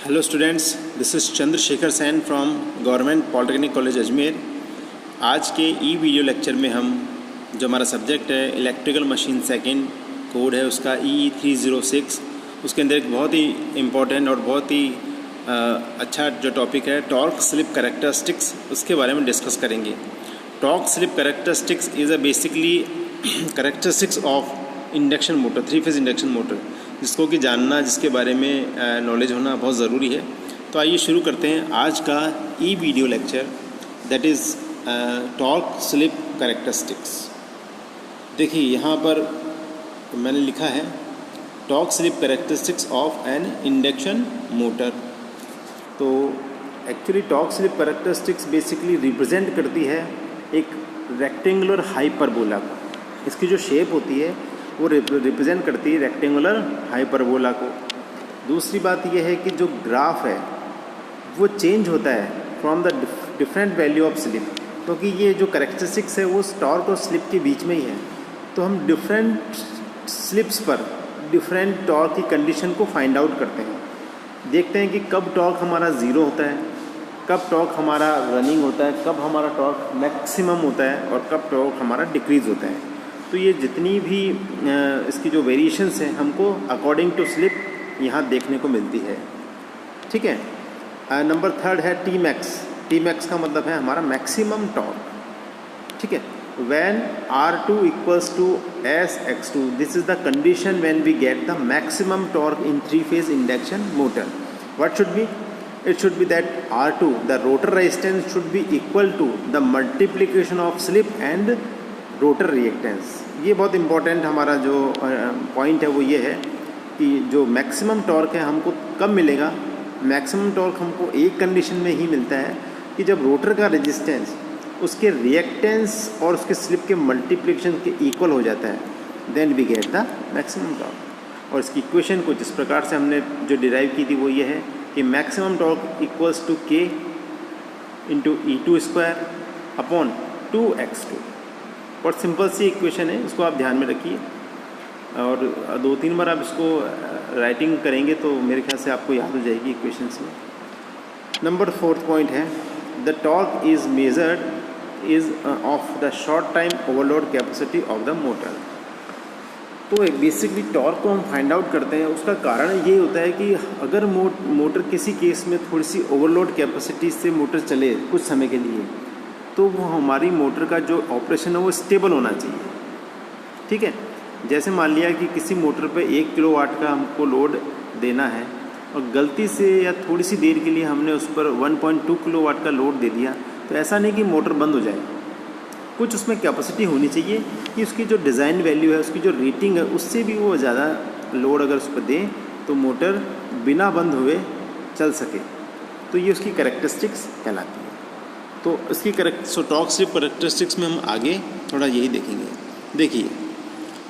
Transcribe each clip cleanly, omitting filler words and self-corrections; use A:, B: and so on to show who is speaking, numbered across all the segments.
A: Hello students, this is Chandrashekhar Sain from government polytechnic college Ajmer. आज के video lecture में हम जो हमारा सब्जेक्ट है इलेक्ट्रिकल मशीन सेकंड कोड है उसका EE306, उसके अंदर एक बहुत ही इम्पॉर्टेंट और बहुत ही अच्छा जो टॉपिक है टॉर्क स्लिप कैरेक्टरिस्टिक्स, उसके बारे में डिस्कस करेंगे। Torque slip characteristics is a basically characteristics of induction motor, 3 phase induction motor, जिसको कि जानना, जिसके बारे में नॉलेज होना बहुत ज़रूरी है। तो आइए शुरू करते हैं आज का video lecture, that is torque slip characteristics. देखिए यहाँ पर मैंने लिखा है torque slip characteristics of an induction motor. तो actually torque slip characteristics basically represent करती है एक रेक्टेंगुलर हाइपरबोला को। इसकी जो शेप होती है वो रिप्रेजेंट करती है रेक्टेंगुलर हाइपरबोला को। दूसरी बात यह है कि जो ग्राफ है वो चेंज होता है from the different value of slip, क्योंकि ये जो कैरेक्टरिस्टिक्स है वो टॉर्क और स्लिप के बीच में ही है। तो हम डिफरेंट स्लिप्स पर डिफरेंट टॉर्क की कंडीशन को फाइंड आउट करते हैं, देखते हैं कि कब टॉर्क हमारा ज़ीरो होता है, कब टॉर्क हमारा रनिंग होता है, कब हमारा टॉर्क मैक्सिमम होता है और कब टॉर्क हमारा डिक्रीज़ होता है। तो ये जितनी भी इसकी जो वेरिएशंस हैं हमको अकॉर्डिंग टू स्लिप यहाँ देखने को मिलती है। ठीक है। नंबर 3 है टी मैक्स। टी मैक्स का मतलब है हमारा मैक्सिमम टॉर्क। ठीक है। When R2 equals to SX2, this is the condition when we get the maximum torque in 3 phase induction motor. What should be? It should be that R2, the rotor resistance should be equal to the multiplication of slip and rotor reactance। ये बहुत important हमारा जो point है वो ये है कि जो मैक्सिमम टॉर्क है हमको कब मिलेगा। मैक्सिमम टॉर्क हमको एक कंडीशन में ही मिलता है कि जब रोटर का रेजिस्टेंस उसके रिएक्टेंस और उसके स्लिप के मल्टीप्लिकेशन के इक्वल हो जाता है, then we get the maximum torque. और इसकी इक्वेशन को जिस प्रकार से हमने जो डिराइव की थी वो ये है कि maximum torque equals to K into E2² upon 2X2। बहुत सिंपल सी इक्वेशन है, इसको आप ध्यान में रखिए और 2-3 बार आप इसको राइटिंग करेंगे तो मेरे ख्याल से आपको याद हो जाएगी इक्वेशन से। नंबर 4 पॉइंट है the torque is measured is of the short time overload capacity of the motor. तो एक बेसिकली टॉर्क को हम फाइंड आउट करते हैं, उसका कारण ये होता है कि अगर मोटर किसी केस में थोड़ी सी ओवरलोड कैपेसिटी से मोटर चले कुछ समय के लिए, तो वो हमारी मोटर का जो ऑपरेशन है वो स्टेबल होना चाहिए। ठीक है। जैसे मान लिया कि किसी मोटर पे 1 किलोवाट का हमको लोड देना है और गलती से या थोड़ी सी देर के लिए हमने उस पर 1.2 किलोवाट का लोड दे दिया, तो ऐसा नहीं कि मोटर बंद हो जाए। कुछ उसमें कैपेसिटी होनी चाहिए कि उसकी जो डिज़ाइन वैल्यू है, उसकी जो रेटिंग है, उससे भी वो ज़्यादा लोड अगर उस पर दें तो मोटर बिना बंद हुए चल सके। तो ये उसकी कैरेक्टरिस्टिक्स कहलाती है। तो इसकी टॉर्क स्लिप कैरेक्टरिस्टिक्स में हम आगे थोड़ा यही देखेंगे। देखिए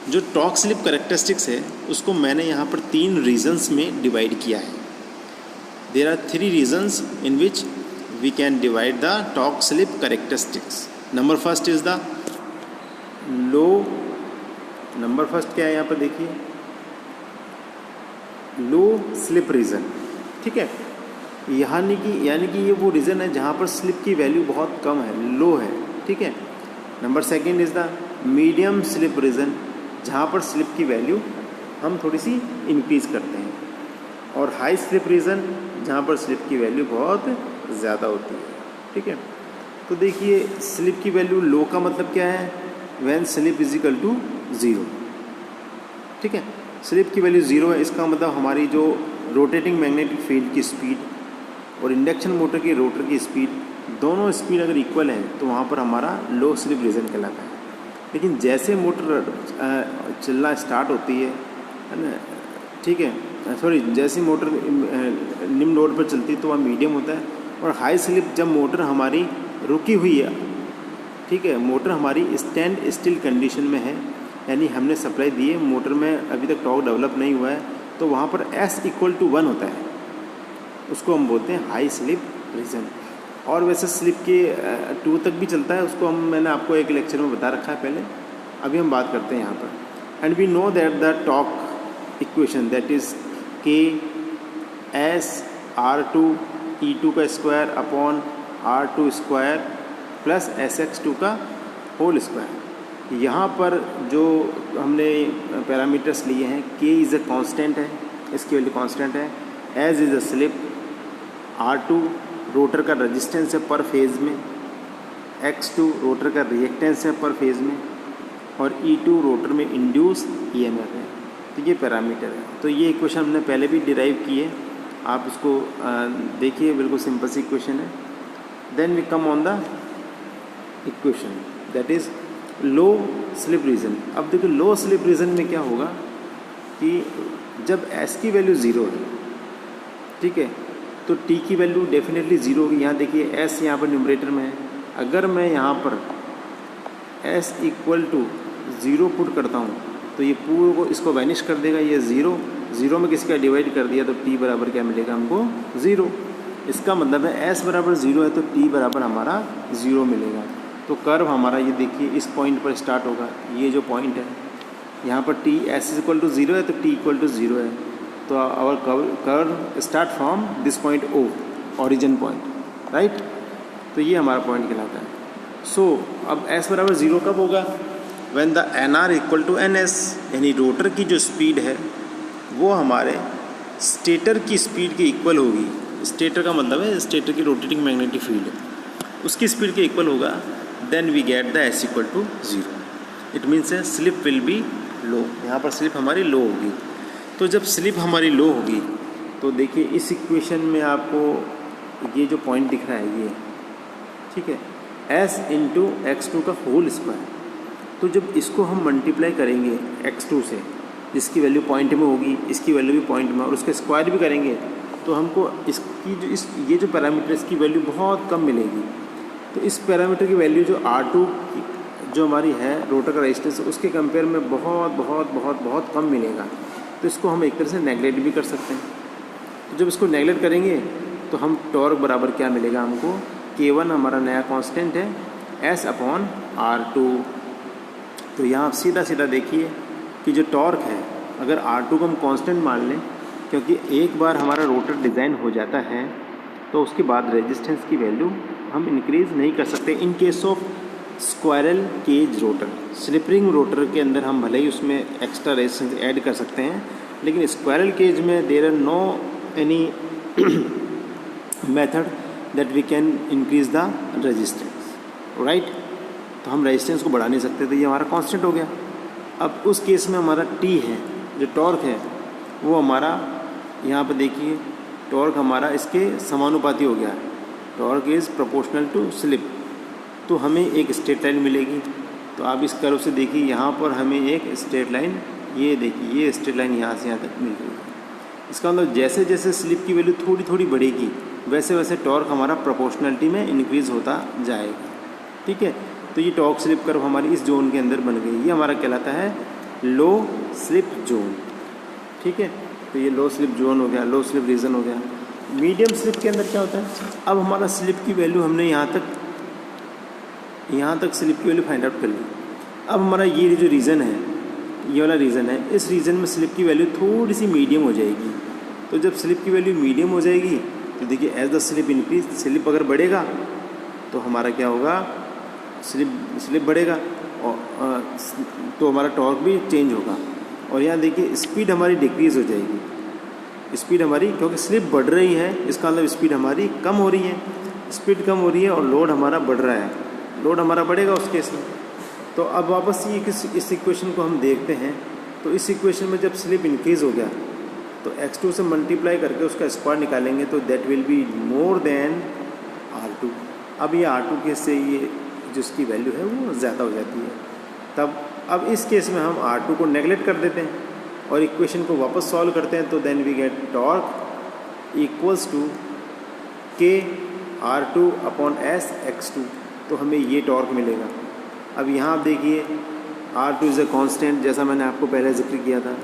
A: जो टॉर्क स्लिप कैरेक्टरिस्टिक्स है उसको मैंने यहाँ पर 3 रीजन्स में डिवाइड किया है। There are 3 reasons in which we can divide the torque slip characteristics. Number first is the low. Number first क्या है यहाँ पर देखिए, लो स्लिप रीजन। ठीक है। यानी कि ये वो रीज़न है जहाँ पर स्लिप की वैल्यू बहुत कम है, लो है। ठीक है। Number second is the medium slip region, जहाँ पर स्लिप की वैल्यू हम थोड़ी सी इंक्रीज़ करते हैं। और हाई स्लिप रीजन, जहाँ पर स्लिप की वैल्यू बहुत ज़्यादा होती है। ठीक है। तो देखिए स्लिप की वैल्यू लो का मतलब क्या है, when slip is equal to 0। ठीक है। स्लिप की वैल्यू 0 है, इसका मतलब हमारी जो रोटेटिंग मैग्नेटिक फील्ड की स्पीड और इंडक्शन मोटर की रोटर की स्पीड, दोनों स्पीड अगर इक्वल है तो वहाँ पर हमारा लो स्लिप रीजन कहलाता है। लेकिन जैसे मोटर चलना स्टार्ट होती है ना, ठीक है, सॉरी, जैसे मोटर निम्न लोड पर चलती है तो वह मीडियम होता है। और हाई स्लिप जब मोटर हमारी रुकी हुई है, ठीक है, मोटर हमारी स्टैंड स्टिल कंडीशन में है, यानी हमने सप्लाई दी है, मोटर में अभी तक टॉर्क डेवलप नहीं हुआ है, तो वहाँ पर S इक्वल टू 1 होता है, उसको हम बोलते हैं हाई स्लिप रीजन। और वैसे स्लिप के 2 तक भी चलता है, उसको मैंने आपको एक लेक्चर में बता रखा है पहले, अभी हम बात करते हैं यहाँ पर। And we know that the torque equation that is K S R2 E2 का square upon R2 square plus SX2 का होल स्क्वायर। यहाँ पर जो हमने पैरामीटर्स लिए हैं, K इज़ अ कांस्टेंट है, इसकी वैल्यू कांस्टेंट है, S is a slip, R2 rotor का रेजिस्टेंस है पर फेज़ में, X2 रोटर का रिएक्टेंस है पर फेज़ में, और E2 रोटर में इंड्यूस EMF है। तो ये पैरामीटर है। तो ये इक्वेशन हमने पहले भी डिराइव की है, आप इसको देखिए, बिल्कुल सिंपल सी इक्वेशन है। Then we come on the equation that is low slip region. अब देखो लो स्लिप रीजन में क्या होगा कि जब S की वैल्यू ज़ीरो है, ठीक है, तो T की वैल्यू डेफिनेटली ज़ीरो होगी। यहाँ देखिए S यहाँ पर न्यूमरेटर में है, अगर मैं यहाँ पर S equal to zero put करता हूँ तो ये पूरे को इसको वैनिश कर देगा, ये ज़ीरो में किसी का डिवाइड कर दिया तो T बराबर क्या मिलेगा हमको, ज़ीरो। इसका मतलब है S बराबर ज़ीरो है तो T बराबर हमारा ज़ीरो मिलेगा। तो कर्व हमारा ये देखिए इस पॉइंट पर स्टार्ट होगा, ये जो पॉइंट है यहाँ पर T S equal to zero है तो T इक्वल टू ज़ीरो है, तो our curve start from this point O, origin point, right. तो ये हमारा पॉइंट कहलाता है। सो अब S बराबर ज़ीरो कब होगा, when the NR equal to NS, यानी रोटर की जो स्पीड है वो हमारे स्टेटर की स्पीड के इक्वल होगी। स्टेटर का मतलब है स्टेटर की रोटेटिंग मैग्नेटिक फील्ड है, उसकी स्पीड के इक्वल होगा। Then we get the S equal to zero. It means है स्लिप विल बी लो, यहाँ पर स्लिप हमारी लो होगी। तो जब स्लिप हमारी लो होगी तो देखिए इस इक्वेशन में आपको ये जो पॉइंट दिख रहा है ये, ठीक है, S इंटू X2 का होल स्क्वायर। तो जब इसको हम मल्टीप्लाई करेंगे X2 से, जिसकी वैल्यू पॉइंट में होगी, इसकी वैल्यू भी पॉइंट में, और उसका स्क्वायर भी करेंगे तो हमको इसकी जो ये जो पैरामीटर इसकी वैल्यू बहुत कम मिलेगी। तो इस पैरामीटर की वैल्यू जो R2 जो हमारी है रोटर का रेजिस्टेंस, उसके कंपेयर में बहुत बहुत बहुत बहुत कम मिलेगा। तो इसको हम एक तरह से नेगलेक्ट भी कर सकते हैं। तो जब इसको नेगलेक्ट करेंगे तो हम टॉर्क बराबर क्या मिलेगा हमको, K1 हमारा नया कांस्टेंट है, S अपॉन R2। तो यहाँ आप सीधा सीधा देखिए कि जो टॉर्क है, अगर R2 को हम कांस्टेंट मान लें, क्योंकि एक बार हमारा रोटर डिज़ाइन हो जाता है तो उसके बाद रेजिस्टेंस की वैल्यू हम इंक्रीज़ नहीं कर सकते। In case of squirrel cage rotor, slip ring rotor के अंदर हम भले ही उसमें एक्स्ट्रा रेजिस्टेंस ऐड कर सकते हैं, लेकिन स्क्वायरल केज में there are no any method that we can increase the resistance, right. तो हम रेजिस्टेंस को बढ़ा नहीं सकते, तो ये हमारा कांस्टेंट हो गया। अब उस केस में हमारा T है, जो टॉर्क है, वो हमारा यहाँ पर देखिए टॉर्क हमारा इसके समानुपाती हो गया। Torque is proportional to slip. तो हमें एक स्ट्रेट लाइन मिलेगी। तो आप इस कर्व से देखिए, यहाँ पर हमें एक स्ट्रेट लाइन, ये देखिए ये स्ट्रेट लाइन यहाँ से यहाँ तक मिल रही है। इसका मतलब जैसे जैसे स्लिप की वैल्यू थोड़ी थोड़ी बढ़ेगी वैसे वैसे टॉर्क हमारा प्रोपोर्शनलिटी में इंक्रीज़ होता जाएगा, ठीक है। तो ये टॉर्क स्लिप कर्व हमारी इस जोन के अंदर बन गई, ये हमारा कहलाता है लो स्लिप जोन, ठीक है। तो ये लो स्लिप जोन हो गया, लो स्लिप रीजन हो गया। मीडियम स्लिप के अंदर क्या होता है, अब हमारा स्लिप की वैल्यू हमने यहाँ तक स्लिप की वैल्यू फाइंड आउट कर ली। अब हमारा ये जो रीज़न है, ये वाला रीज़न है, इस रीज़न में स्लिप की वैल्यू थोड़ी सी मीडियम हो जाएगी। तो जब स्लिप की वैल्यू मीडियम हो जाएगी तो देखिए as the slip increase, slip अगर बढ़ेगा तो हमारा क्या होगा, स्लिप बढ़ेगा और तो हमारा टॉर्क भी चेंज होगा। और यहाँ देखिए स्पीड हमारी डिक्रीज़ हो जाएगी। स्पीड हमारी, क्योंकि स्लिप बढ़ रही है इसका मतलब स्पीड हमारी कम हो रही है, स्पीड कम हो रही है और लोड हमारा बढ़ रहा है, लोड हमारा बढ़ेगा उस केस में। तो अब वापस ये इस इक्वेशन को हम देखते हैं। तो इस इक्वेशन में जब स्लिप इंक्रीज़ हो गया तो X2 से मल्टीप्लाई करके उसका स्क्वायर निकालेंगे तो that will be more than R2। अब ये R2 के से ये जिसकी वैल्यू है वो ज़्यादा हो जाती है। तब अब इस केस में हम R2 को नेगलेक्ट कर देते हैं और इक्वेशन को वापस सॉल्व करते हैं। तो then we get torque equals to K R2 upon S X2। तो हमें ये टॉर्क मिलेगा। अब यहाँ आप देखिए R2 इज़ अ कांस्टेंट, जैसा मैंने आपको पहले जिक्र किया था।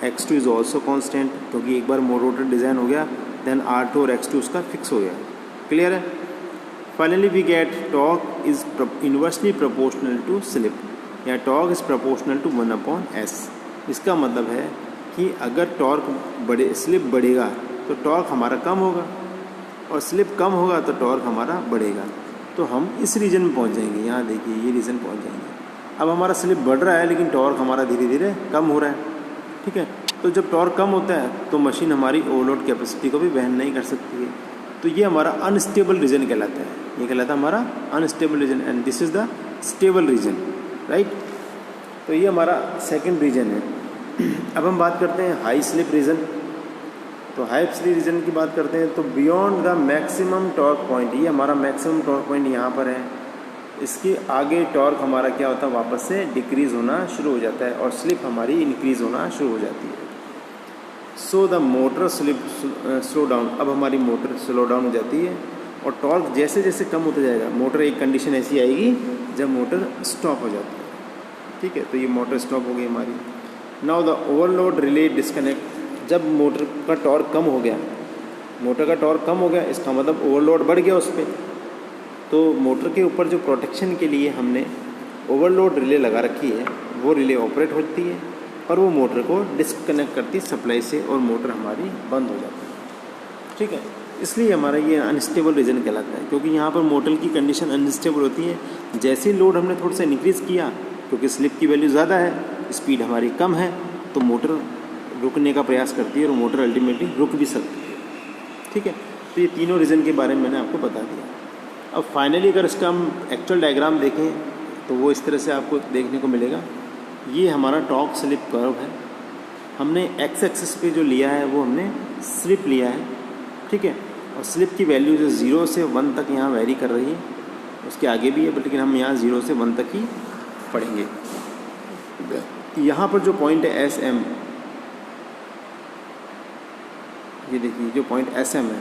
A: X2 इज़ ऑल्सो कांस्टेंट, क्योंकि एक बार मोटर डिज़ाइन हो गया देन R2 और X2 उसका फिक्स हो गया। क्लियर है। Finally we get torque is inversely proportional to slip, या torque is proportional to 1/S। इसका मतलब है कि अगर टॉर्क स्लिप बढ़ेगा तो टॉर्क हमारा कम होगा, और स्लिप कम होगा तो टॉर्क हमारा बढ़ेगा। तो हम इस रीजन में पहुंच जाएंगे। यहाँ देखिए ये रीजन पहुंच जाएंगे। अब हमारा स्लिप बढ़ रहा है लेकिन टॉर्क हमारा धीरे धीरे कम हो रहा है, ठीक है। तो जब टॉर्क कम होता है तो मशीन हमारी ओवरलोड कैपेसिटी को भी वहन नहीं कर सकती है। तो ये हमारा अनस्टेबल रीजन कहलाता है। ये कहलाता है हमारा unstable region, and this is the stable region, right. तो ये हमारा सेकेंड रीजन है। अब हम बात करते हैं हाई स्लिप रीजन। तो हाई स्लिप रीजन की बात करते हैं तो beyond the maximum torque point, ये हमारा मैक्सिमम टॉर्क पॉइंट यहाँ पर है। इसके आगे टॉर्क हमारा क्या होता है, वापस से डिक्रीज़ होना शुरू हो जाता है और स्लिप हमारी इंक्रीज़ होना शुरू हो जाती है। So the motor slip slow down, अब हमारी मोटर स्लो डाउन हो जाती है और टॉर्क जैसे जैसे कम होता जाएगा। मोटर एक कंडीशन ऐसी आएगी जब मोटर स्टॉप हो जाती है, ठीक है। तो ये मोटर स्टॉप हो गई हमारी। Now the overload relay disconnect, जब मोटर का टॉर्क कम हो गया, मोटर का टॉर्क कम हो गया इसका मतलब ओवरलोड बढ़ गया उस पर। तो मोटर के ऊपर जो प्रोटेक्शन के लिए हमने ओवरलोड रिले लगा रखी है वो रिले ऑपरेट होती है और वो मोटर को डिस्कनेक्ट करती है सप्लाई से और मोटर हमारी बंद हो जाती है, ठीक है। इसलिए हमारा ये अनस्टेबल रीजन कहलाता है, क्योंकि यहाँ पर मोटर की कंडीशन अनस्टेबल होती है। जैसे लोड हमने थोड़ा सा इंक्रीज़ किया, क्योंकि स्लिप की वैल्यू ज़्यादा है, स्पीड हमारी कम है, तो मोटर रुकने का प्रयास करती है और मोटर अल्टीमेटली रुक भी सकती है, ठीक है। तो ये तीनों रीज़न के बारे में मैंने आपको बता दिया। अब फाइनली अगर इसका हम एक्चुअल डायग्राम देखें तो वो इस तरह से आपको देखने को मिलेगा। ये हमारा टॉर्क स्लिप कर्व है। हमने एक्स एक्सिस पे जो लिया है वो हमने स्लिप लिया है, ठीक है। और स्लिप की वैल्यू जो 0 से 1 तक यहाँ वेरी कर रही है, उसके आगे भी है, बट लेकिन हम यहाँ 0 से 1 तक ही पढ़ेंगे। यहाँ पर जो पॉइंट है एस एम, ये देखिए जो पॉइंट एस एम है,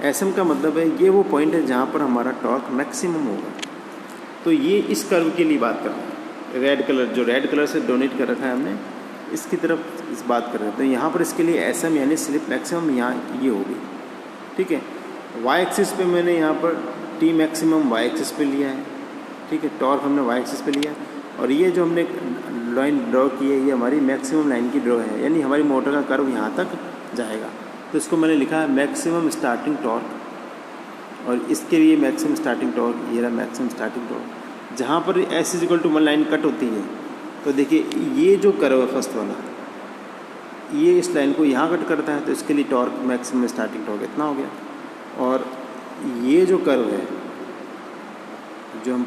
A: एस एम का मतलब है ये वो पॉइंट है जहाँ पर हमारा टॉर्क मैक्सिमम होगा। तो ये इस कर्व के लिए बात कर रहे हैं। रेड कलर, जो रेड कलर से डोनेट कर रखा है हमने, इसकी तरफ इस बात कर रहे हैं। तो यहाँ पर इसके लिए एस एम यानी स्लिप मैक्सिमम यहाँ ये होगी, ठीक है। वाई एक्सिस पे मैंने यहाँ पर टी मैक्सिमम वाई एक्सिस पे लिया है, ठीक है। टॉर्क हमने वाई एक्सिस पे लिया और ये जो हमने लाइन ड्रॉ की है ये हमारी मैक्सिमम लाइन की ड्रॉ है, यानी हमारी मोटर का कर्व यहाँ तक जाएगा। तो इसको मैंने लिखा है मैक्सिमम स्टार्टिंग टॉर्क, और इसके लिए मैक्सिमम स्टार्टिंग टॉर्क, ये रहा मैक्सिमम स्टार्टिंग टॉर्क। जहाँ पर S is equal to 1 line cut होती है, तो देखिए ये जो कर्व है फर्स्ट वाला, ये इस लाइन को यहाँ कट करता है, तो इसके लिए टॉर्क मैक्सिमम स्टार्टिंग टॉर्क इतना हो गया। और ये जो कर्व है जो हम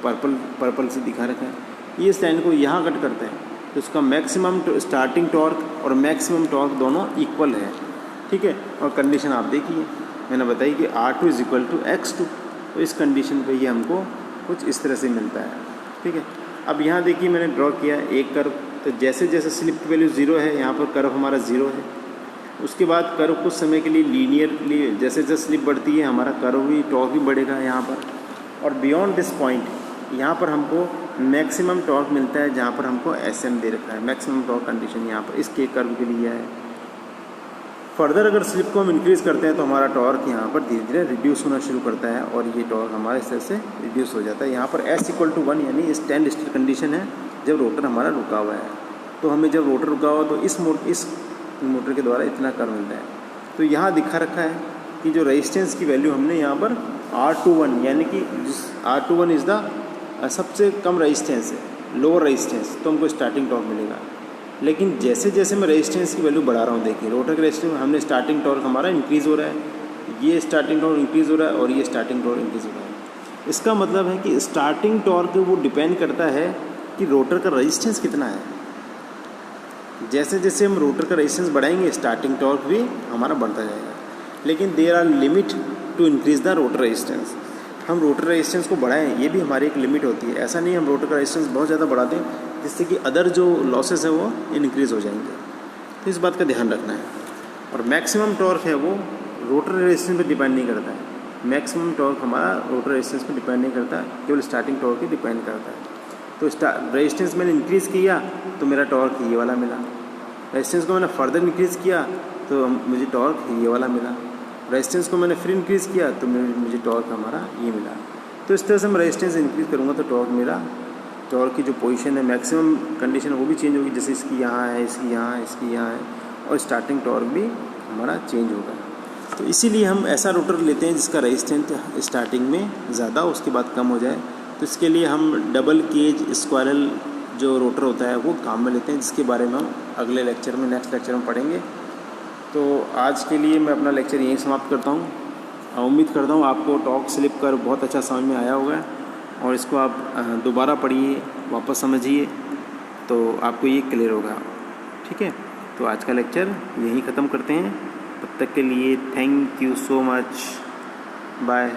A: पर्पल से दिखा रखा है, ये इस लाइन को यहाँ कट करता है, तो इसका मैक्सिमम स्टार्टिंग टॉर्क और मैक्सिमम टॉर्क दोनों इक्वल है, ठीक है। और कंडीशन आप देखिए मैंने बताई कि R2 is equal to X2, तो इस कंडीशन पे ये हमको कुछ इस तरह से मिलता है, ठीक है। अब यहाँ देखिए मैंने ड्रॉ किया एक कर्व, तो जैसे जैसे स्लिप की वैल्यू 0 है यहाँ पर कर्व हमारा 0 है। उसके बाद कर्व कुछ समय के लिए लीनियरली जैसे जैसे स्लिप बढ़ती है हमारा कर्व भी टॉर्क भी बढ़ेगा यहाँ पर। और बियॉन्ड दिस पॉइंट यहाँ पर हमको मैक्सिमम टॉर्क मिलता है, जहाँ पर हमको SM दे रखा है, मैक्सिमम टॉर्क कंडीशन यहाँ पर इसके कर्व के लिए है। फर्दर अगर स्लिप को हम इंक्रीज़ करते हैं तो हमारा टॉर्क यहाँ पर धीरे धीरे रिड्यूस होना शुरू करता है और ये टॉर्क हमारा इस तरह से रिड्यूस हो जाता है। यहाँ पर S इक्वल टू 1 यानी स्टैंड स्टिल कंडीशन है जब रोटर हमारा रुका हुआ है। तो हमें जब रोटर रुका हुआ तो इस मोटर के द्वारा इतना कर्व मिलता है। तो यहाँ दिखा रखा है कि जो रेजिस्टेंस की वैल्यू हमने यहाँ पर R21 यानी कि R21 इज़ द सबसे कम रेजिस्टेंस है, लोअर रेजिस्टेंस, तो हमको स्टार्टिंग टॉर्क मिलेगा। लेकिन जैसे जैसे मैं रेजिस्टेंस की वैल्यू बढ़ा रहा हूँ, देखिए रोटर के रेजिस्टेंस हमने स्टार्टिंग टॉर्क हमारा इंक्रीज़ हो रहा है, ये स्टार्टिंग टॉर्क इंक्रीज़ हो रहा है और ये स्टार्टिंग टॉर्क इंक्रीज़ हो रहा है। इसका मतलब है कि स्टार्टिंग टॉर्क वो डिपेंड करता है कि रोटर का रेजिस्टेंस कितना है। जैसे जैसे हम रोटर का रेजिस्टेंस बढ़ाएंगे स्टार्टिंग टॉर्क भी हमारा बढ़ता जाएगा। लेकिन there are limit to increase the rotor resistance. हम रोटर रेजिस्टेंस को बढ़ाएं, ये भी हमारी एक लिमिट होती है। ऐसा नहीं हम रोटर का रेजिस्टेंस बहुत ज़्यादा बढ़ा दें जिससे कि अदर जो लॉसेस है वो इंक्रीज़ हो जाएंगे, तो इस बात का ध्यान रखना है। और मैक्सिमम टॉर्क है वो रोटर रेजिस्टेंस पे डिपेंड नहीं करता है। मैक्सिमम टॉर्क हमारा रोटर रेजिस्टेंस पे डिपेंड नहीं करता, केवल स्टार्टिंग टॉर्क ही डिपेंड करता है। तो रेजिस्टेंस मैंने इंक्रीज़ किया तो मेरा टॉर्क ये वाला मिला, रेजिस्टेंस को मैंने फर्दर इंक्रीज़ किया तो मुझे टॉर्क ये वाला मिला, रेजिस्टेंस को मैंने फिर इंक्रीज़ किया तो मुझे टॉर्क हमारा ये मिला। तो इस तरह से मैं रेजिस्टेंस इंक्रीज़ करूँगा तो टॉर्क मेरा, टॉर्क की जो पोजीशन है मैक्सिमम कंडीशन वो भी चेंज होगी, जैसे इसकी यहाँ है, इसकी यहाँ है, इसकी यहाँ है, और स्टार्टिंग टॉर्क भी हमारा चेंज होगा। तो इसीलिए हम ऐसा रोटर लेते हैं जिसका रेजिस्टेंस स्टार्टिंग में ज़्यादा, उसके बाद कम हो जाए। तो इसके लिए हम डबल केज स्क्वायरल जो रोटर होता है वो काम में लेते हैं, जिसके बारे में हम अगले लेक्चर में, नेक्स्ट लेक्चर में पढ़ेंगे। तो आज के लिए मैं अपना लेक्चर यहीं समाप्त करता हूँ। उम्मीद करता हूँ आपको टॉर्क स्लिप कर बहुत अच्छा समझ में आया होगा, और इसको आप दोबारा पढ़िए, वापस समझिए, तो आपको ये क्लियर होगा। ठीक है, तो आज का लेक्चर यहीं ख़त्म करते हैं। तब तक के लिए thank you so much, bye.